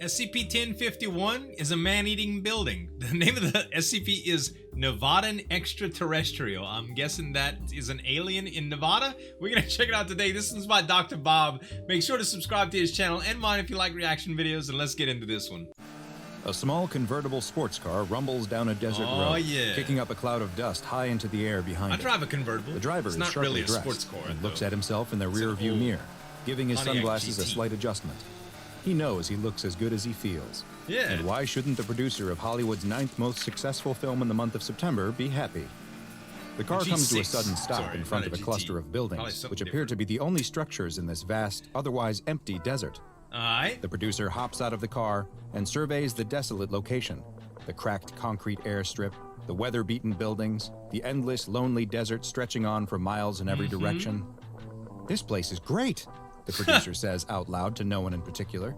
SCP-1051 is a man-eating building. The name of the SCP is Nevadan Extraterrestrial. I'm guessing that is an alien in Nevada. We're gonna check it out today. This is by Dr. Bob. Make sure to subscribe to his channel and mine if you like reaction videos, and let's get into this one. A small convertible sports car rumbles down a desert road, kicking up a cloud of dust high into the air behind it. I drive a convertible. The driver is is not sharply really a dressed sports car, and looks at himself in the rear-view mirror, giving his sunglasses a slight adjustment. He knows he looks as good as he feels. Yeah. And why shouldn't the producer of Hollywood's 9th most successful film in the month of September be happy? The car comes to a sudden stop in front of a cluster of buildings, which appear to be the only structures in this vast, otherwise empty desert. The producer hops out of the car and surveys the desolate location. The cracked concrete airstrip, the weather-beaten buildings, the endless, lonely desert stretching on for miles in every direction. This place is great, the producer says out loud to no one in particular.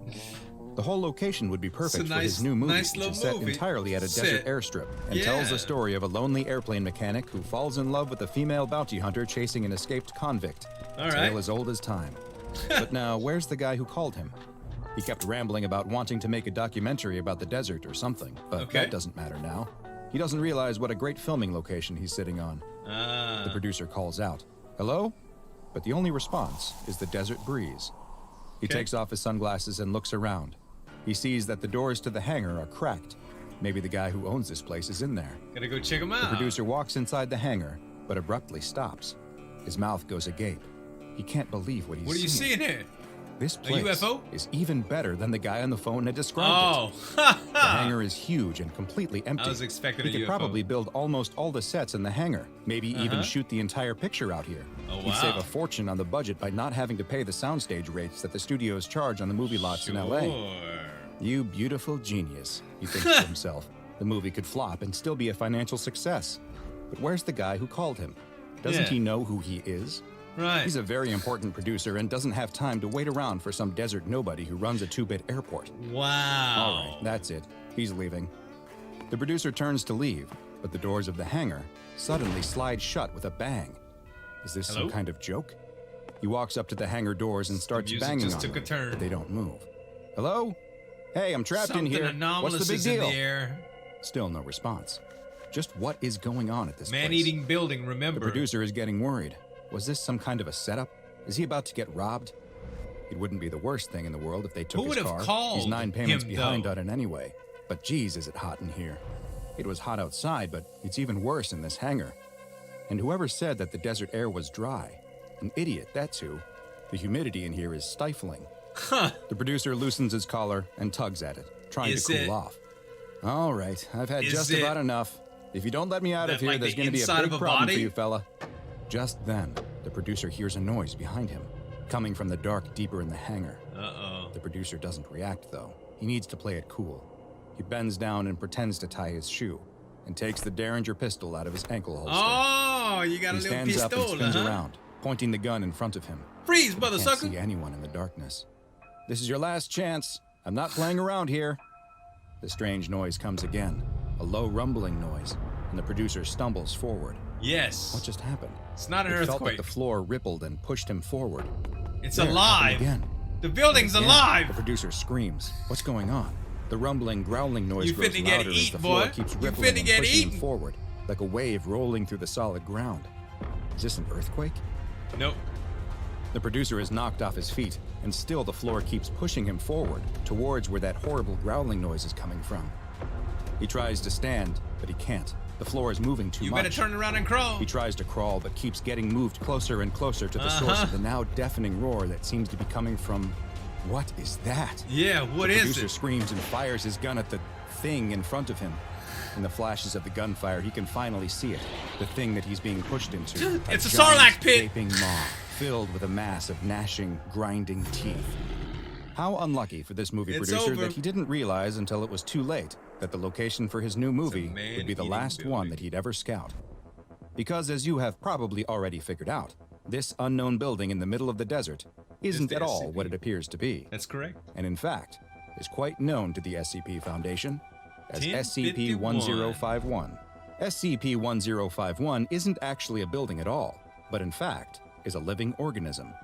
The whole location would be perfect for his new movie, which is set entirely at a desert airstrip and tells the story of a lonely airplane mechanic who falls in love with a female bounty hunter chasing an escaped convict. A tale as old as time. But now, where's the guy who called him? He kept rambling about wanting to make a documentary about the desert or something, but that doesn't matter now. He doesn't realize what a great filming location he's sitting on. The producer calls out, "Hello?" But the only response is the desert breeze. He takes off his sunglasses and looks around. He sees that the doors to the hangar are cracked. Maybe the guy who owns this place is in there. Gotta go check him out. The producer walks inside the hangar, but abruptly stops. His mouth goes agape. He can't believe what he's seeing. What are you seeing here? This place is even better than the guy on the phone had described it. The hangar is huge and completely empty. I was expecting he could probably build almost all the sets in the hangar, maybe even shoot the entire picture out here. He'd save a fortune on the budget by not having to pay the soundstage rates that the studios charge on the movie lots in LA. You beautiful genius, he thinks to himself. The movie could flop and still be a financial success. But where's the guy who called him? Doesn't he know who he is? He's a very important producer and doesn't have time to wait around for some desert nobody who runs a 2-bit airport. Wow. All right, that's it. He's leaving. The producer turns to leave, but the doors of the hangar suddenly slide shut with a bang. Is this some kind of joke? He walks up to the hangar doors and starts banging on them, but they don't move. Hello? Hey, I'm trapped in here. What's the big deal? Still no response. Just what is going on at this place? Man-eating building, remember. The producer is getting worried. Was this some kind of a setup? Is he about to get robbed? It wouldn't be the worst thing in the world if they took his car. He's 9 payments behind on it anyway. But geez, is it hot in here. It was hot outside, but it's even worse in this hangar. And whoever said that the desert air was dry, an idiot, that's who. The humidity in here is stifling. The producer loosens his collar and tugs at it, trying to cool off. All right, I've had just about enough. If you don't let me out of here, there's going to be a big problem for you, fella. Just then, the producer hears a noise behind him, coming from the dark deeper in the hangar. The producer doesn't react, though. He needs to play it cool. He bends down and pretends to tie his shoe, and takes the Derringer pistol out of his ankle holster. Oh, you got a little pistol, He stands up and spins around, pointing the gun in front of him. Freeze, mother sucker! Can't see anyone in the darkness. This is your last chance. I'm not playing around here. The strange noise comes again, a low rumbling noise, and the producer stumbles forward. Yes. What just happened? It's not an earthquake. It felt like the floor rippled and pushed him forward. It's alive. Again. The building's alive. The producer screams. What's going on? The rumbling, growling noise grows louder as the floor keeps rippling and pushing him forward, like a wave rolling through the solid ground. Is this an earthquake? Nope. The producer is knocked off his feet, and still the floor keeps pushing him forward, towards where that horrible growling noise is coming from. He tries to stand, but he can't. The floor is moving too much. You better turn around and crawl. He tries to crawl, but keeps getting moved closer and closer to the source of the now deafening roar that seems to be coming from... What is that? Yeah, what is it? The producer screams and fires his gun at the thing in front of him. In the flashes of the gunfire, he can finally see it. The thing that he's being pushed into. It's a Sarlacc pit! Gaping maw, filled with a mass of gnashing, grinding teeth. How unlucky for this movie producer that he didn't realize until it was too late that the location for his new movie would be the last one that he'd ever scout. Because as you have probably already figured out, this unknown building in the middle of the desert isn't at all what it appears to be. That's correct. And in fact, is quite known to the SCP Foundation as SCP-1051. SCP-1051 isn't actually a building at all, but in fact is a living organism.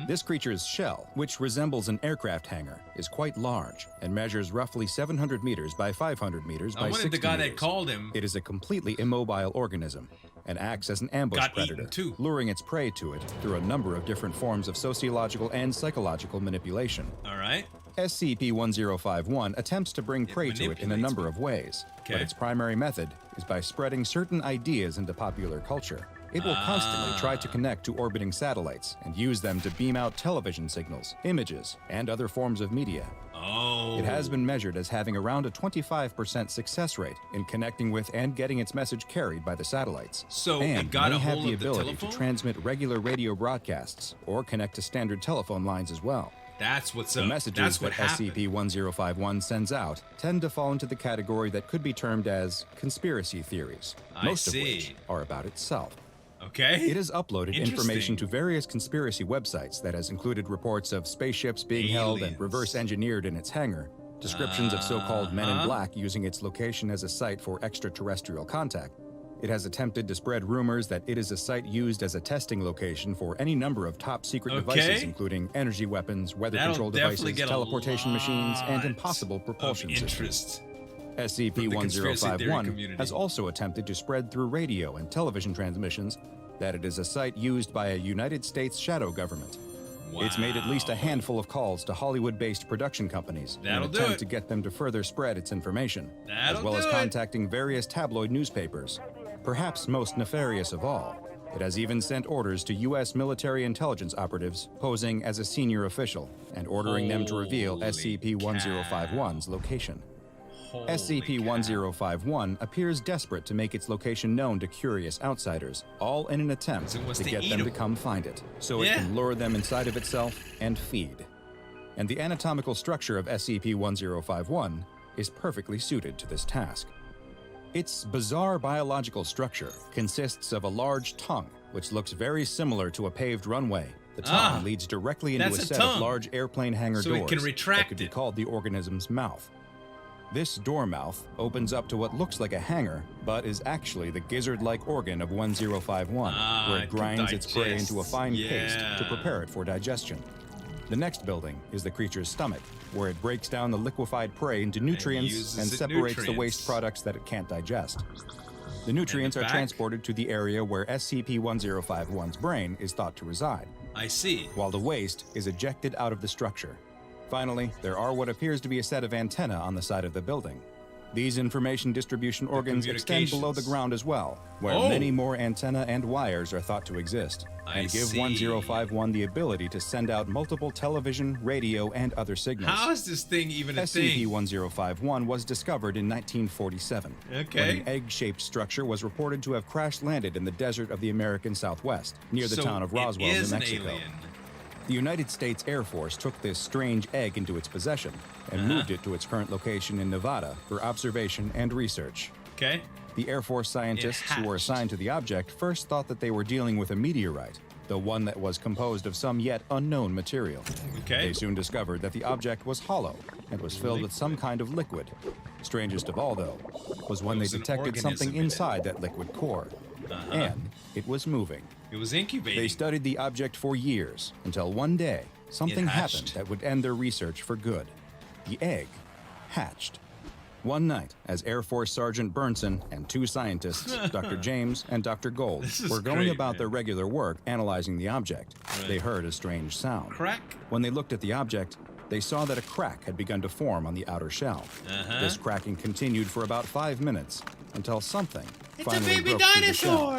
This creature's shell, which resembles an aircraft hangar, is quite large and measures roughly 700 meters by 500 meters by 60 meters. I wanted the guy that called him. It is a completely immobile organism and acts as an ambush predator, luring its prey to it through a number of different forms of sociological and psychological manipulation. All right. SCP-1051 attempts to bring prey to it in a number of ways, but its primary method is by spreading certain ideas into popular culture. It will constantly try to connect to orbiting satellites and use them to beam out television signals, images, and other forms of media. It has been measured as having around a 25% success rate in connecting with and getting its message carried by the satellites. So and it got may a have hold the of the ability telephone? to transmit regular radio broadcasts or connect to standard telephone lines as well. That's what's The up. messages That's what that happened. SCP-1051 sends out tend to fall into the category that could be termed as conspiracy theories, most of which are about itself. Okay. It has uploaded information to various conspiracy websites that has included reports of spaceships being held and reverse engineered in its hangar, descriptions of so-called men in black using its location as a site for extraterrestrial contact. It has attempted to spread rumors that it is a site used as a testing location for any number of top-secret devices, including energy weapons, weather control devices, teleportation machines, and impossible propulsion systems. SCP-1051 has also attempted to spread through radio and television transmissions that it is a site used by a United States shadow government. It's made at least a handful of calls to Hollywood-based production companies in an attempt to get them to further spread its information, as well as contacting various tabloid newspapers. Perhaps most nefarious of all, it has even sent orders to U.S. military intelligence operatives posing as a senior official and ordering them to reveal SCP-1051's location. SCP-1051 appears desperate to make its location known to curious outsiders, all in an attempt to get them to come find it, so it can lure them inside of itself and feed. And the anatomical structure of SCP-1051 is perfectly suited to this task. Its bizarre biological structure consists of a large tongue, which looks very similar to a paved runway. The tongue leads directly into a set of large airplane hangar doors that could be called the organism's mouth. This door mouth opens up to what looks like a hangar, but is actually the gizzard-like organ of 1051, where it grinds its prey into a fine paste to prepare it for digestion. The next building is the creature's stomach, where it breaks down the liquefied prey into nutrients and separates the waste products that it can't digest. The nutrients are transported to the area where SCP-1051's brain is thought to reside. I see. While the waste is ejected out of the structure. Finally, there are what appears to be a set of antennae on the side of the building. These information distribution organs extend below the ground as well, where many more antennae and wires are thought to exist, and give 1051 the ability to send out multiple television, radio, and other signals. How is this thing even a thing? SCP-1051 was discovered in 1947, when an egg-shaped structure was reported to have crash-landed in the desert of the American Southwest, near the town of Roswell, New Mexico. The United States Air Force took this strange egg into its possession and moved it to its current location in Nevada for observation and research. The Air Force scientists who were assigned to the object first thought that they were dealing with a meteorite, the one that was composed of some yet unknown material. They soon discovered that the object was hollow and was filled with some kind of liquid. Strangest of all, though, was when they detected something inside that liquid core. And it was moving. It was incubating. They studied the object for years, until one day, something happened that would end their research for good. The egg hatched. One night, as Air Force Sergeant Burnson and two scientists, Dr. James and Dr. Gold, were going about their regular work analyzing the object, they heard a strange sound. Crack? When they looked at the object, they saw that a crack had begun to form on the outer shell. This cracking continued for about 5 minutes, until something finally broke through the shell.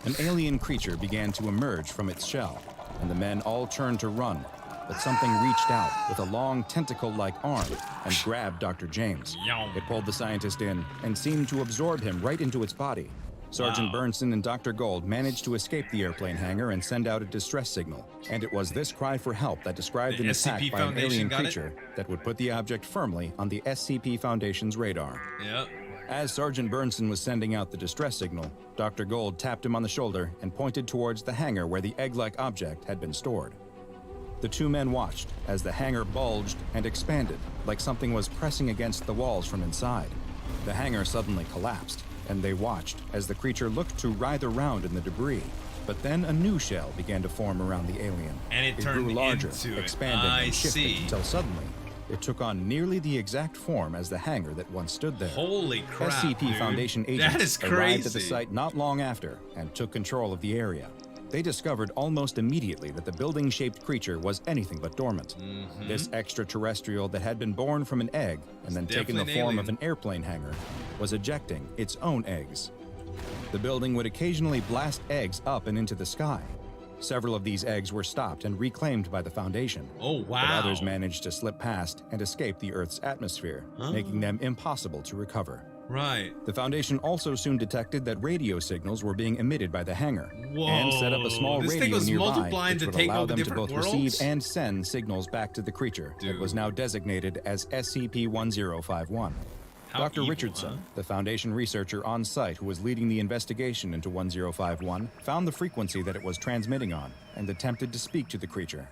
An alien creature began to emerge from its shell, and the men all turned to run, but something reached out with a long tentacle-like arm and grabbed Dr. James. It pulled the scientist in and seemed to absorb him right into its body. Sergeant Burnson and Dr. Gold managed to escape the airplane hangar and send out a distress signal, and it was this cry for help that described an attack by an alien creature that would put the object firmly on the SCP Foundation's radar. As Sergeant Burnson was sending out the distress signal, Dr. Gold tapped him on the shoulder and pointed towards the hangar where the egg-like object had been stored. The two men watched as the hangar bulged and expanded, like something was pressing against the walls from inside. The hangar suddenly collapsed, and they watched as the creature looked to writhe around in the debris. But then a new shell began to form around the alien. And it turned grew larger, into it. expanding I and shifting see. until suddenly it took on nearly the exact form as the hangar that once stood there. Holy crap, SCP dude. Foundation That agents is arrived at the crazy. site not long after and took control of the area. They discovered almost immediately that the building-shaped creature was anything but dormant. This extraterrestrial that had been born from an egg and then taken the definitely an form alien. of an airplane hangar was ejecting its own eggs. The building would occasionally blast eggs up and into the sky. Several of these eggs were stopped and reclaimed by the Foundation. Oh, wow. But others managed to slip past and escape the Earth's atmosphere, making them impossible to recover. Right. The Foundation also soon detected that radio signals were being emitted by the hangar, and set up a small This thing radio was nearby multiplying which to would take allow over them to different both worlds? receive and send signals back to the creature that was now designated as SCP-1051. How Dr. evil, Richardson, huh? the Foundation researcher on site who was leading the investigation into 1051, found the frequency that it was transmitting on and attempted to speak to the creature.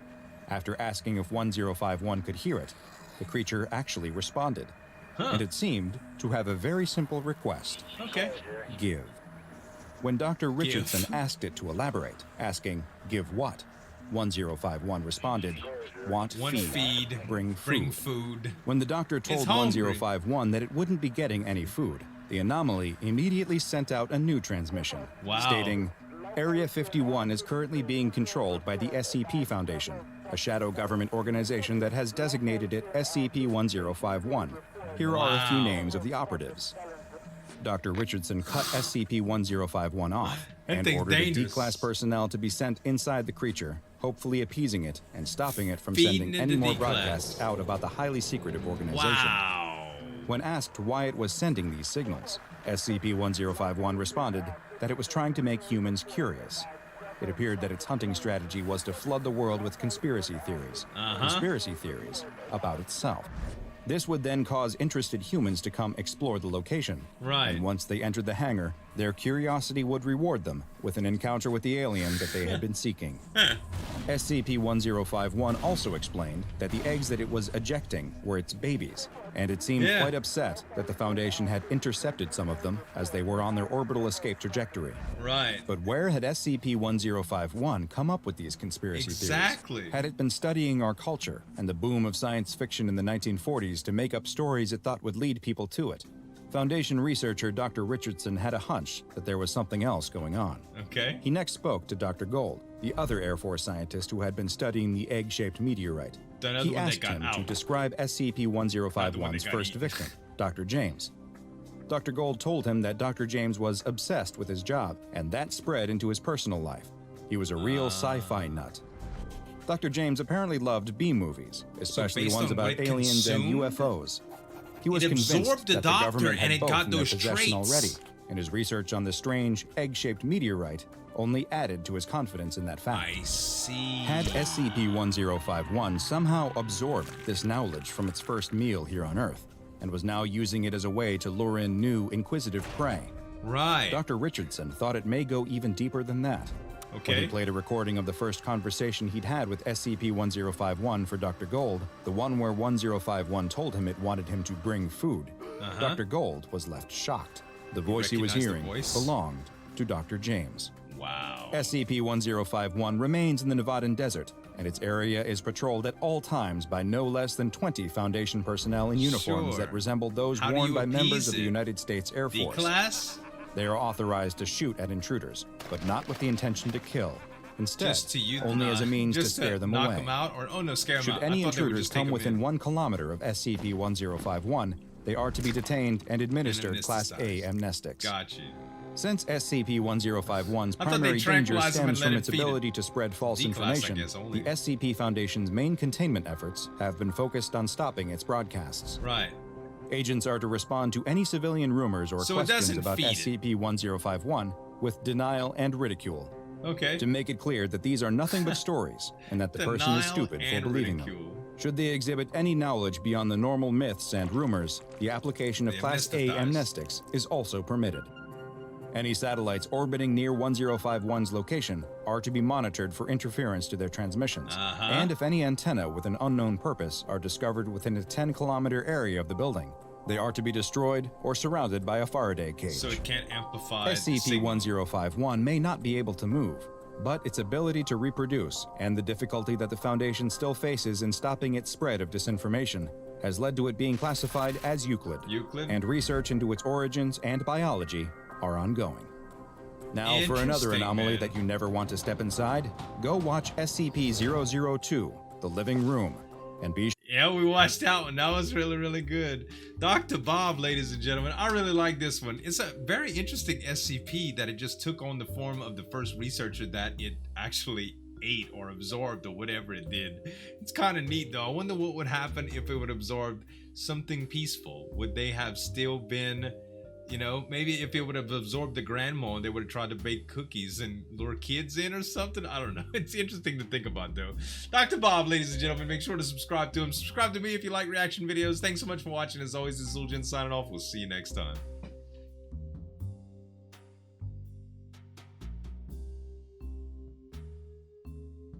After asking if 1051 could hear it, the creature actually responded. And it seemed to have a very simple request. Okay. Give. When Dr. Richardson asked it to elaborate, asking, "Give what?" 1051 responded, "Want One feed, bring food." bring food. When the doctor told hungry. 1051 that it wouldn't be getting any food, the anomaly immediately sent out a new transmission, Wow. stating, "Area 51 is currently being controlled by the SCP Foundation, a shadow government organization that has designated it SCP-1051. Here are a few Wow. names of the operatives." Dr. Richardson cut SCP-1051 off That and thing's ordered the dangerous. D-Class personnel to be sent inside the creature, hopefully appeasing it and stopping it from Feeding sending it any to more D-Class. broadcasts out about the highly secretive organization. Wow. When asked why it was sending these signals, SCP-1051 responded that it was trying to make humans curious. It appeared that its hunting strategy was to flood the world with conspiracy theories. Conspiracy theories about itself. This would then cause interested humans to come explore the location. Right. And once they entered the hangar, their curiosity would reward them with an encounter with the alien that they had been seeking. SCP-1051 also explained that the eggs that it was ejecting were its babies, and it seemed quite upset that the Foundation had intercepted some of them as they were on their orbital escape trajectory. Right. But where had SCP-1051 come up with these conspiracy Exactly. theories? Had it been studying our culture and the boom of science fiction in the 1940s to make up stories it thought would lead people to it? Foundation researcher Dr. Richardson had a hunch that there was something else going on. Okay. He next spoke to Dr. Gold, the other Air Force scientist who had been studying the egg-shaped meteorite. That He other one that asked got him to out. describe Not the one SCP-1051's that got first eaten. victim, Dr. James. Dr. Gold told him that Dr. James was obsessed with his job, and that spread into his personal life. He was a real sci-fi nut. Dr. James apparently loved B-movies, especially based ones on about what it aliens and consumed, UFOs. He was it convinced absorbed the that doctor the government had and it both got in their those possession traits. already, and his research on the strange egg-shaped meteorite only added to his confidence in that fact. I see. Had SCP-1051 somehow absorbed this knowledge from its first meal here on Earth, and was now using it as a way to lure in new, inquisitive prey? Right. Dr. Richardson thought it may go even deeper than that. When he Okay. played a recording of the first conversation he'd had with SCP-1051 for Dr. Gold, the one where 1051 told him it wanted him to bring food, Dr. Gold was left shocked. The voice he was recognized the hearing voice? belonged to Dr. James. Wow. SCP-1051 remains in the Nevadan desert, and its area is patrolled at all times by no less than 20 Foundation personnel in uniforms Sure. that resemble those How do worn you by members appease of the it? United States Air Force. D-Class? They are authorized to shoot at intruders, but not with the intention to kill. Instead, Just to use only as a means to just scare them knock away. them out, or oh no, scare them Should out. any I thought they would intruders just take come them within in. 1 kilometer of SCP-1051, they are to be detained and administered Class A amnestics. Got you. Since SCP-1051's I thought they primary danger tranquilized them and stems let from it its feed it. ability to spread false D-class, I information, guess, only. the SCP Foundation's main containment efforts have been focused on stopping its broadcasts. Right. Agents are to respond to any civilian rumors or So it questions doesn't about feed it. SCP-1051 with denial and ridicule, Okay. to make it clear that these are nothing but stories and that the person is Denial stupid for and believing ridicule. them. Should they exhibit any knowledge beyond the normal myths and rumors, the application of They Class A amnestize. amnestics is also permitted. Any satellites orbiting near 1051's location are to be monitored for interference to their transmissions, and if any antenna with an unknown purpose are discovered within a 10-kilometer area of the building, they are to be destroyed or surrounded by a Faraday cage. So it can't amplify. the signal. SCP-1051 may not be able to move, but its ability to reproduce and the difficulty that the Foundation still faces in stopping its spread of disinformation has led to it being classified as Euclid. And research into its origins and biology are ongoing. Now, for another anomaly that you never want to step inside, go watch SCP-002, The Living Room, and be Yeah, we watched that one. That was really, really good. Dr. Bob, ladies and gentlemen, I really like this one. It's a very interesting SCP that it just took on the form of the first researcher that it actually ate or absorbed or whatever it did. It's kind of neat though. I wonder what would happen if it would absorb something peaceful. Would they have still been, you know, maybe if it would have absorbed the grandma and they would have tried to bake cookies and lure kids in or something? I don't know. It's interesting to think about though. Dr. Bob, ladies and gentlemen, make sure to subscribe to him. Subscribe to me if you like reaction videos. Thanks so much for watching. As always, this is Zueljin signing off. We'll see you next time.